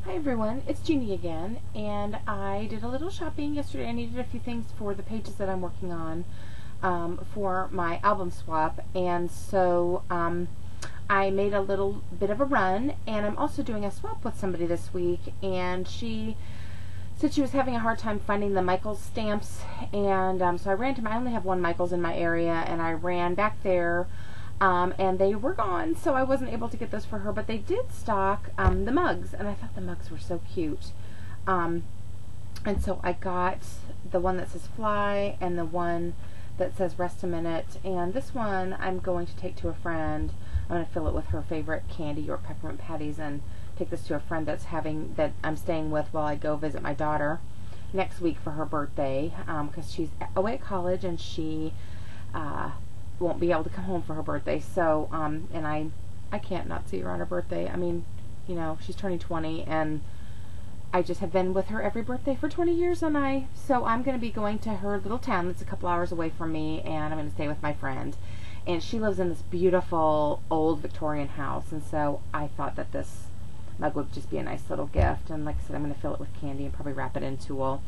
Hi everyone, it's Jeannie again, and I did a little shopping yesterday. I needed a few things for the pages that I'm working on for my album swap, and so I made a little bit of a run, and I'm also doing a swap with somebody this week, and she said she was having a hard time finding the Michaels stamps, and so I ran to I only have one Michaels in my area, and I ran back there. And they were gone, so I wasn't able to get those for her, but they did stock the mugs, and I thought the mugs were so cute. And so I got the one that says fly and the one that says rest a minute, and this one I'm going to take to a friend. I'm going to fill it with her favorite candy or peppermint patties and take this to a friend that I'm staying with while I go visit my daughter next week for her birthday, because she's away at college and she won't be able to come home for her birthday. So and I can't not see her on her birthday. I mean, you know, she's turning 20, and I just have been with her every birthday for 20 years, and so I'm going to be going to her little town that's a couple hours away from me, and I'm going to stay with my friend. And she lives in this beautiful old Victorian house, and so I thought that this mug would just be a nice little gift. And like I said, I'm going to fill it with candy and probably wrap it in tulle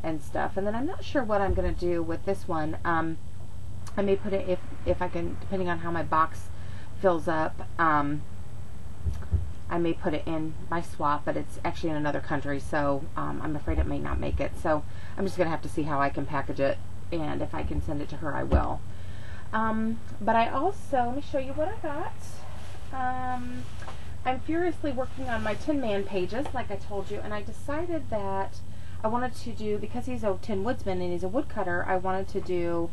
and stuff. And then I'm not sure what I'm going to do with this one. I may put it, if I can, depending on how my box fills up, I may put it in my swap, but it's actually in another country, so I'm afraid it may not make it. So I'm just going to have to see how I can package it, and if I can send it to her, I will. But I also, let me show you what I got. I'm furiously working on my Tin Man pages, like I told you, and I decided that I wanted to do, because he's a Tin Woodsman and he's a woodcutter, I wanted to do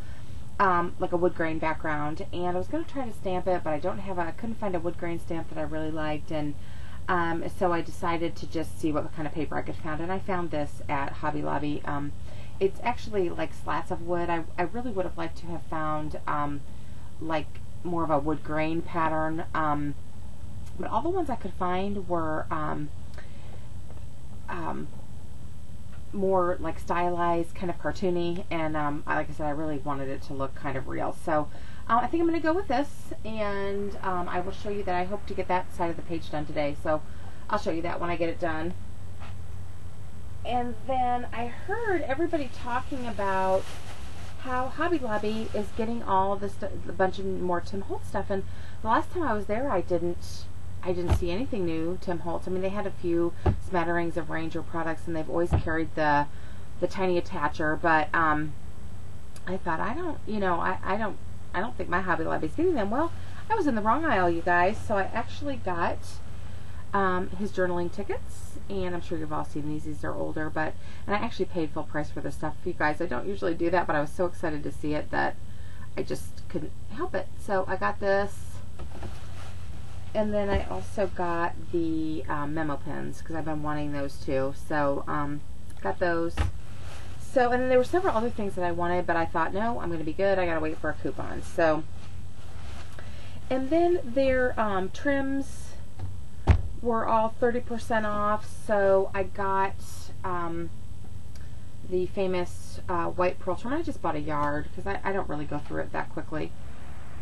like a wood grain background, and I was going to try to stamp it, but I couldn't find a wood grain stamp that I really liked, and so I decided to just see what kind of paper I could find, and I found this at Hobby Lobby. It's actually like slats of wood. I really would have liked to have found like more of a wood grain pattern, but all the ones I could find were more like stylized, kind of cartoony, and like I said, I really wanted it to look kind of real. So I think I'm going to go with this, and I will show you that I hope to get that side of the page done today. So I'll show you that when I get it done. And then I heard everybody talking about how Hobby Lobby is getting all this a bunch of more Tim Holtz stuff, and the last time I was there, I didn't see anything new Tim Holtz. I mean, they had a few smatterings of Ranger products, and they've always carried the tiny attacher, but I thought, I don't think my Hobby Lobby's getting them. Well, I was in the wrong aisle, you guys. So I actually got his journaling tickets, and I'm sure you've all seen these. These are older, and I actually paid full price for this stuff. You guys, I don't usually do that, but I was so excited to see it that I just couldn't help it. So I got this. And then I also got the memo pens, because I've been wanting those too. So got those. So, and then there were several other things that I wanted, but I thought, no, I'm going to be good. I got to wait for a coupon. So, and then their trims were all 30% off. So I got the famous white pearl trim. I just bought a yard because I don't really go through it that quickly.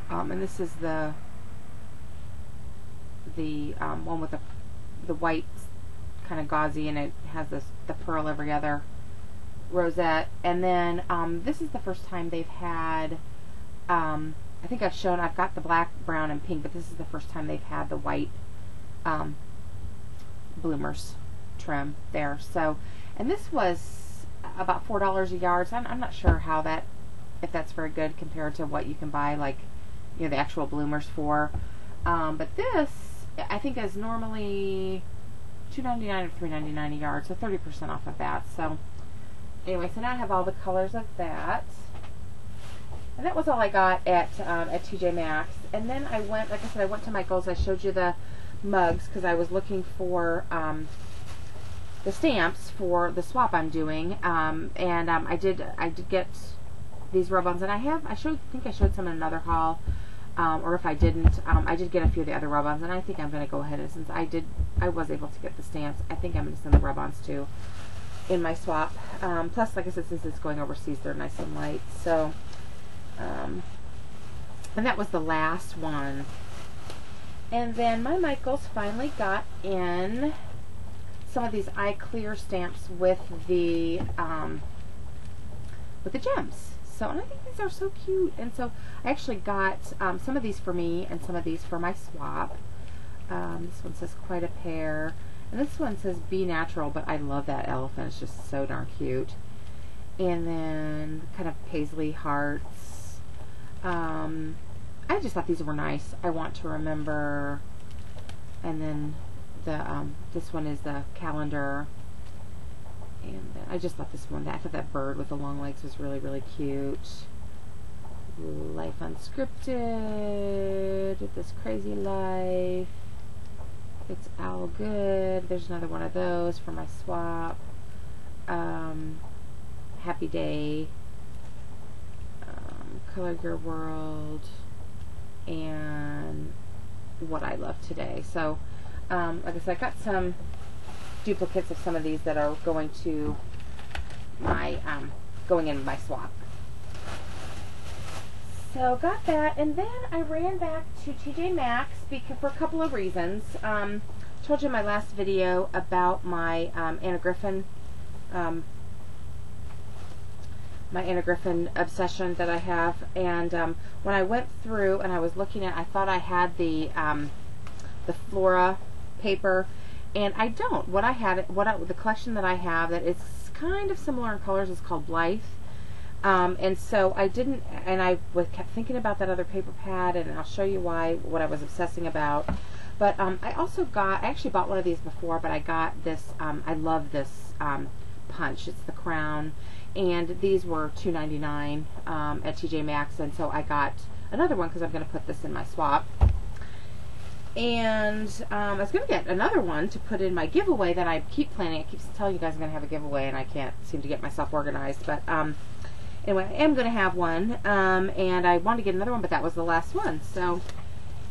And this is the one with the white kind of gauzy, and it has the pearl every other rosette. And then this is the first time they've had, I think I've got the black, brown, and pink, but this is the first time they've had the white bloomers trim there. So, and this was about $4 a yard, so I'm not sure if that's very good compared to what you can buy, like, you know, the actual bloomers for. But this, I think, is normally $2.99 or $3.99 a yard, so 30% off of that. So anyway, so now I have all the colors of that, and that was all I got at TJ Maxx. And then I went, like I said, I went to Michael's. I showed you the mugs because I was looking for the stamps for the swap I'm doing, and I did get these rub-ons, and I think I showed some in another haul. Or if I didn't, I did get a few of the other rub-ons, and I think I'm going to go ahead, and since I was able to get the stamps, I think I'm going to send the rub-ons too in my swap. Plus, like I said, since it's going overseas, they're nice and light. So, and that was the last one. And then my Michaels finally got in some of these eye clear stamps with the gems. So, and I think these are so cute. And so I actually got some of these for me and some of these for my swap. This one says quite a pair. And this one says be natural, but I love that elephant. It's just so darn cute. And then kind of paisley hearts. I just thought these were nice. I want to remember. And then the this one is the calendar. And I just thought this one, I thought that bird with the long legs was really, really cute. Life Unscripted, This Crazy Life. It's all good. There's another one of those for my swap. Happy Day. Color Your World. And What I Love Today. So, like I said, I got some duplicates of some of these that are going to my going in my swap. So got that, and then I ran back to TJ Maxx because for a couple of reasons. Told you in my last video about my Anna Griffin obsession that I have, and when I went through and I was looking at, I thought I had the Flora paper. And I don't. The collection that I have that is kind of similar in colors is called Blythe. And so I didn't, and I kept thinking about that other paper pad, and I'll show you what I was obsessing about. But I actually bought one of these before, but I got this, I love this punch. It's the Crown. And these were $2.99 at TJ Maxx, and so I got another one because I'm going to put this in my swap. And I was going to get another one to put in my giveaway that I keep planning. I keep telling you guys I'm going to have a giveaway, and I can't seem to get myself organized. But anyway, I am going to have one, and I wanted to get another one, but that was the last one. So,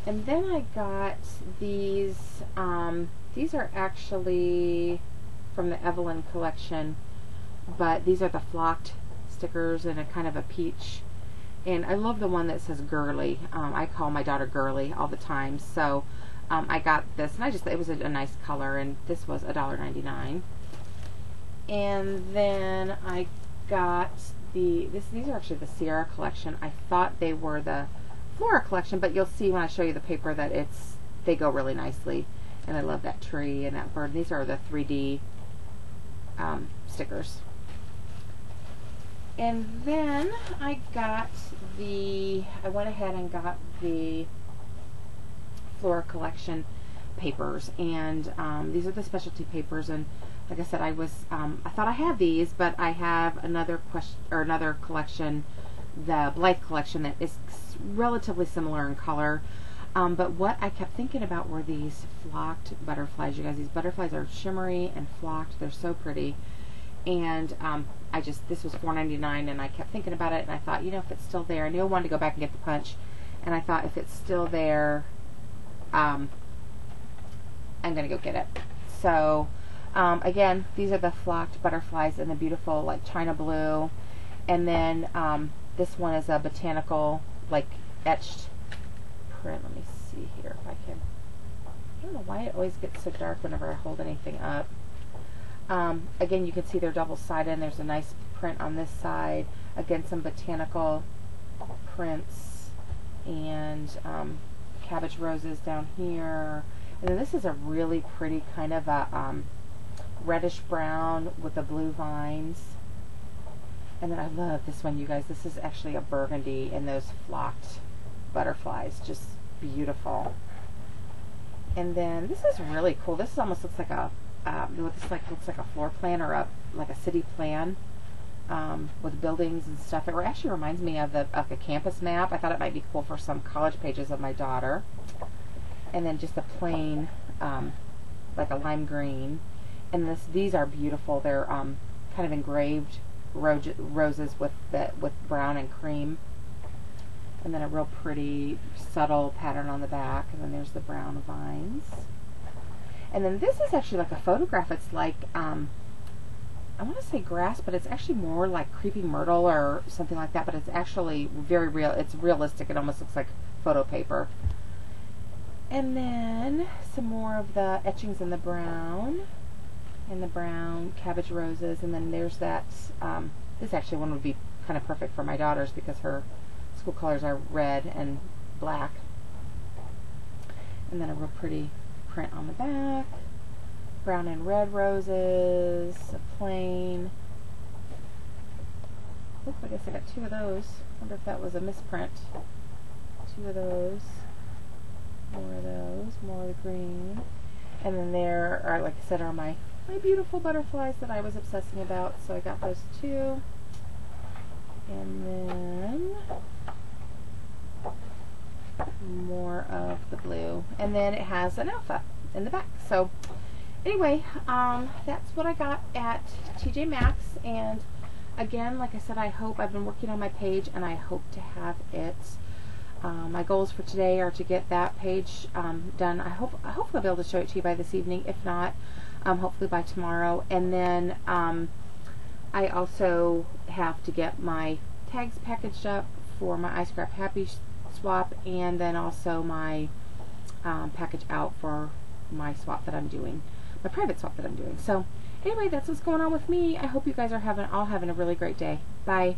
and then I got these. These are actually from the Evelyn collection, but these are the flocked stickers in a kind of a peach. And I love the one that says girly. I call my daughter girly all the time. So I got this, and it was a nice color, and this was $1.99. And then I got these are actually the Sierra collection. I thought they were the Flora collection, but you'll see when I show you the paper that they go really nicely. And I love that tree and that bird. These are the 3D stickers. And then I went ahead and got the Flora collection papers, and these are the specialty papers. And like I said, I thought I had these, but I have another collection, the Blythe collection, that is relatively similar in color. But what I kept thinking about were these flocked butterflies. You guys, these butterflies are shimmery and flocked. They're so pretty. And this was $4.99, and I kept thinking about it, and I thought, if it's still there, I knew I wanted to go back and get the punch, and I thought if it's still there, I'm going to go get it. So, again, these are the flocked butterflies in the beautiful, like, china blue, and then this one is a botanical, like, etched print. Let me see here if I can. I don't know why it always gets so dark whenever I hold anything up. Again, you can see they're double-sided, and there's a nice print on this side. Again, some botanical prints, and cabbage roses down here. And then this is a really pretty kind of a reddish brown with the blue vines. And then I love this one, you guys. This is actually a burgundy in those flocked butterflies. Just beautiful. And then this is really cool. This almost looks like a looks like a floor plan, or like a city plan with buildings and stuff. It actually reminds me of a campus map. I thought it might be cool for some college pages of my daughter. And then just a plain, like a lime green. And these are beautiful. They're kind of engraved roses with brown and cream. And then a real pretty subtle pattern on the back. And then there's the brown vines. And then this is actually like a photograph. It's like, I want to say grass, but it's actually more like creeping myrtle or something like that. But it's actually very real. It's realistic. It almost looks like photo paper. And then some more of the etchings in the brown. and the brown cabbage roses, and then there's that, this actually one would be kind of perfect for my daughters because her school colors are red and black. And then a real pretty print on the back. Brown and red roses, a plain. Oops, I guess I got two of those. Wonder if that was a misprint. Two of those. More of those. More of the green. And then there are, like I said, are my beautiful butterflies that I was obsessing about. So I got those two. And then more of the blue. And then it has an alpha in the back. So anyway, that's what I got at TJ Maxx. And again, like I said, I've been working on my page, and I hope to have it, my goals for today are to get that page done. Hopefully I'll be able to show it to you by this evening. If not, hopefully by tomorrow. And then I also have to get my tags packaged up for my iScrap Happy swap, and then also my package out for my swap that I'm doing, my private swap that I'm doing. So anyway, that's what's going on with me. I hope you guys are all having a really great day. Bye.